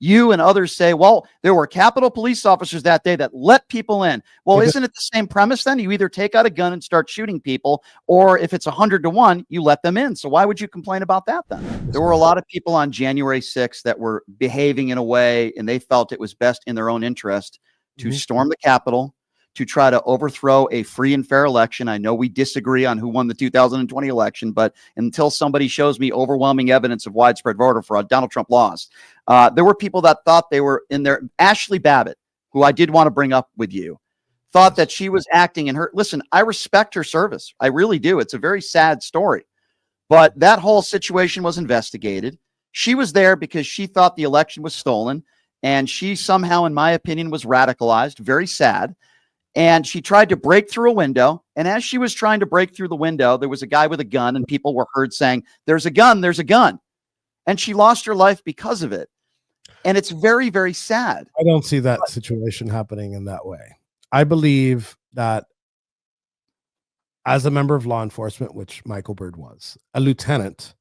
You and others say, well, there were Capitol police officers that day that let people in. Well, isn't it the same premise then? You either take out a gun and start shooting people, or if it's 100-1, you let them in. So why would you complain about that then? There were a lot of people on January 6th that were behaving in a way, and they felt it was best in their own interest to storm the Capitol, to try to overthrow a free and fair election. I know we disagree on who won the 2020 election, but until somebody shows me overwhelming evidence of widespread voter fraud, Donald Trump lost. There were people that thought they were in there. Ashli Babbitt, who I did want to bring up with you, thought that she was acting in her. Listen, I respect her service. I really do. It's a very sad story. But that whole situation was investigated. She was there because she thought the election was stolen. And she somehow, in my opinion, was radicalized. Very sad. And she tried to break through a window. And as she was trying to break through the window, there was a guy with a gun, and people were heard saying, there's a gun, there's a gun. And she lost her life because of it. And it's very, very sad. I don't see that situation happening in that way. I believe that as a member of law enforcement, which Michael Bird was, a lieutenant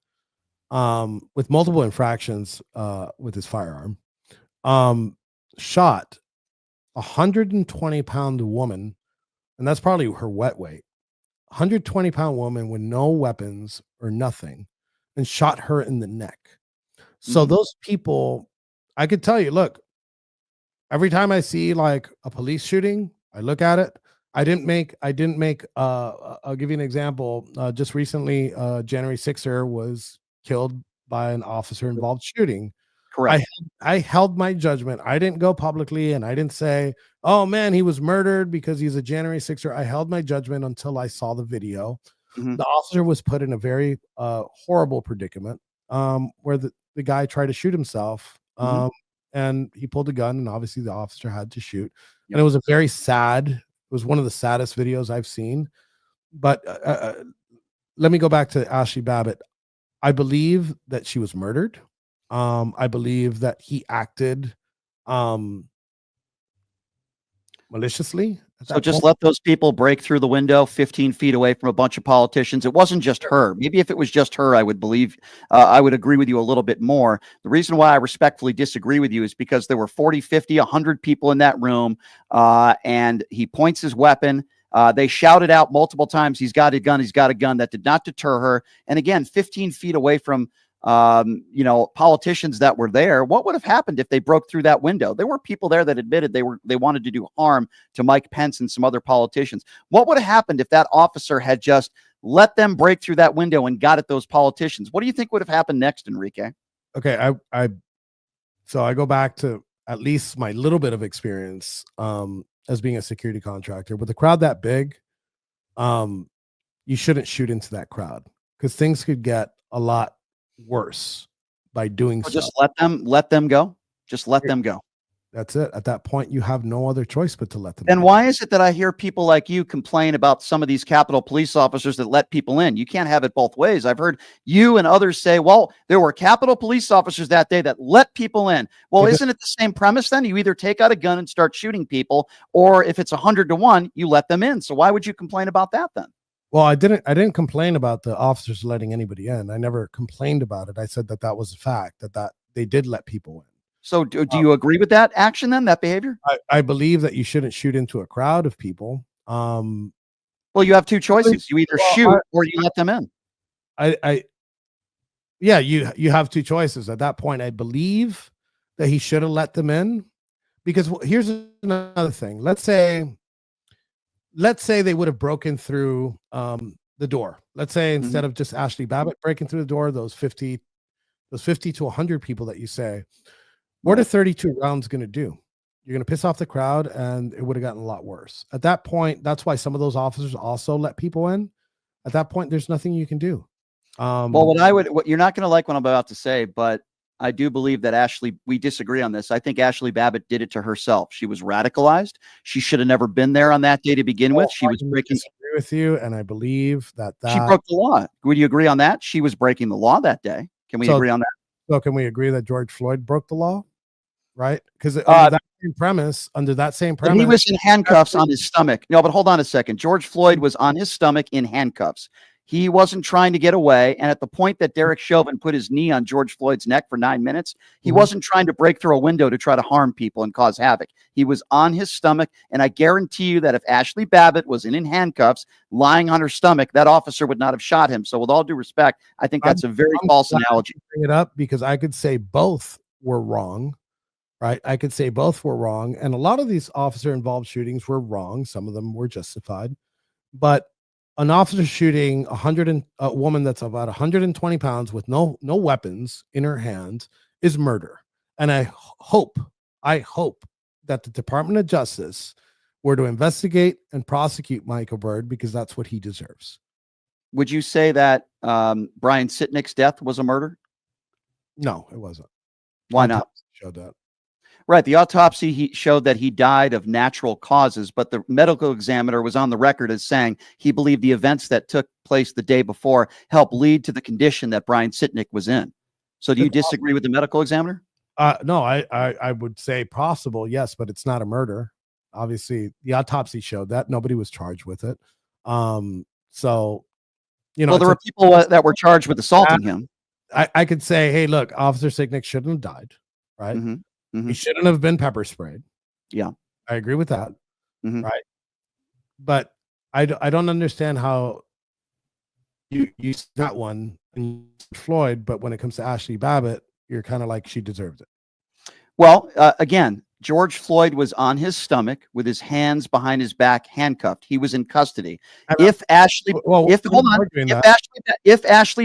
with multiple infractions with his firearm, shot 120-pound woman, and that's probably her wet weight, 120-pound woman with no weapons or nothing, and shot her in the neck. So those people, I could tell you, look, every time I see like a police shooting, I look at it. I'll give you an example. Just recently, January 6th was killed by an officer involved shooting. Correct. I held my judgment. I didn't go publicly and I didn't say, oh man, he was murdered because he's a January 6er. I held my judgment until I saw the video. The officer was put in a very horrible predicament where the guy tried to shoot himself and he pulled a gun, and obviously the officer had to shoot. And it was a very sad, it was one of the saddest videos I've seen. But let me go back to Ashley Babbitt. I believe that she was murdered. I believe that he acted maliciously. So just let those people break through the window 15 feet away from a bunch of politicians. It wasn't just her. Maybe if it was just her, I would believe, I would agree with you a little bit more. The reason why I respectfully disagree with you is because there were 40, 50, 100 people in that room, and he points his weapon. They shouted out multiple times, he's got a gun, he's got a gun. That did not deter her. And again, 15 feet away from politicians that were there. What would have happened if they broke through that window? There were people there that admitted they wanted to do harm to Mike Pence and some other politicians. What would have happened if that officer had just let them break through that window and got at those politicians? What do you think would have happened next, Enrique? Okay, so I go back to at least my little bit of experience as being a security contractor. With a crowd that big, you shouldn't shoot into that crowd because things could get a lot worse by doing so. Just let them go. Just let them go. That's it. At that point, you have no other choice but to let them Then go. why is it that I hear people like you complain about some of these Capitol police officers that let people in? You can't have it both ways. I've heard you and others say, well, there were Capitol police officers that day that let people in. Well, isn't it the same premise then? You either take out a gun and start shooting people, or if it's 100-1, you let them in. So why would you complain about that then? Well, I didn't complain about the officers letting anybody in. I never complained about it. I said that was a fact, that they did let people in. So do you agree with that action then, that behavior? I believe that you shouldn't shoot into a crowd of people. Well, you have two choices. You either shoot or you let them in. Yeah, you have two choices. At that point, I believe that he should have let them in, because here's another thing. Let's say they would have broken through the door. Let's say instead of just Ashley Babbitt breaking through the door, those 50 to 100 people that you say, what are 32 rounds going to do? You're going to piss off the crowd, and it would have gotten a lot worse. At that point, that's why some of those officers also let people in. At that point, there's nothing you can do. Well, what you're not going to like what I'm about to say, but I do believe that we disagree on this. I think Ashley Babbitt did it to herself. She was radicalized. She should have never been there on that day to begin with. She was breaking. I disagree with you, and I believe that she broke the law. Would you agree on that? She was breaking the law that day. Can we agree on that? So can we agree that George Floyd broke the law? Right? Because under that same premise, he was in handcuffs on his stomach. No, but hold on a second. George Floyd was on his stomach in handcuffs. He wasn't trying to get away. And at the point that Derek Chauvin put his knee on George Floyd's neck for 9 minutes, he wasn't trying to break through a window to try to harm people and cause havoc. He was on his stomach. And I guarantee you that if Ashley Babbitt was in handcuffs, lying on her stomach, that officer would not have shot him. So with all due respect, I think that's a very false analogy. Bring it up because I could say both were wrong. Right. I could say both were wrong. And a lot of these officer involved shootings were wrong. Some of them were justified. But an officer shooting a woman that's about 120 pounds with no weapons in her hands is murder. And I hope that the Department of Justice were to investigate and prosecute Michael Byrd because that's what he deserves. Would you say that Brian Sitnick's death was a murder? No, it wasn't. Why not? Showed that. Right. The autopsy showed that he died of natural causes, but the medical examiner was on the record as saying he believed the events that took place the day before helped lead to the condition that Brian Sitnick was in. So do you disagree with the medical examiner? No, I would say possible, yes, but it's not a murder. Obviously, the autopsy showed that nobody was charged with it. So, well, there were people that were charged with assaulting him. I could say, hey, look, Officer Sitnick shouldn't have died, right? He shouldn't have been pepper sprayed. Yeah, I agree with that. Right. But I don't understand how you that one and Floyd, but when it comes to Ashley Babbitt, you're kind of like she deserves it. Well, again, George Floyd was on his stomach with his hands behind his back, handcuffed. He was in custody. If Ashley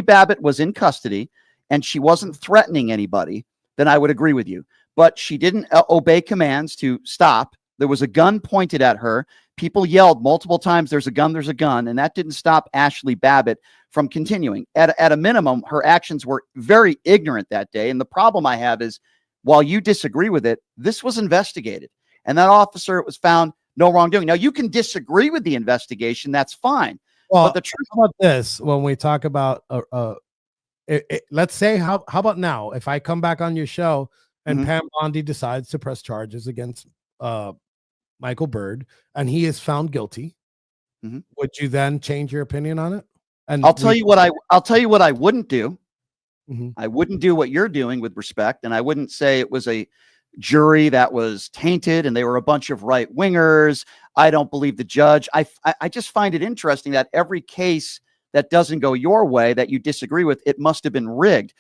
Babbitt was in custody and she wasn't threatening anybody, then I would agree with you. But she didn't obey commands to stop. There was a gun pointed at her. People yelled multiple times, there's a gun, and that didn't stop Ashley Babbitt from continuing. At a minimum, her actions were very ignorant that day. And the problem I have is, while you disagree with it, this was investigated. And that officer, it was found no wrongdoing. Now, you can disagree with the investigation. That's fine. Well, but the truth about this, when we talk about, let's say, how about now, if I come back on your show and Pam Bondi decides to press charges against Michael Byrd and he is found guilty, would you then change your opinion on it? And I'll tell you what I wouldn't do. I wouldn't do what you're doing with respect. And I wouldn't say it was a jury that was tainted and they were a bunch of right wingers. I don't believe the judge. I just find it interesting that every case that doesn't go your way, that you disagree with, it must have been rigged.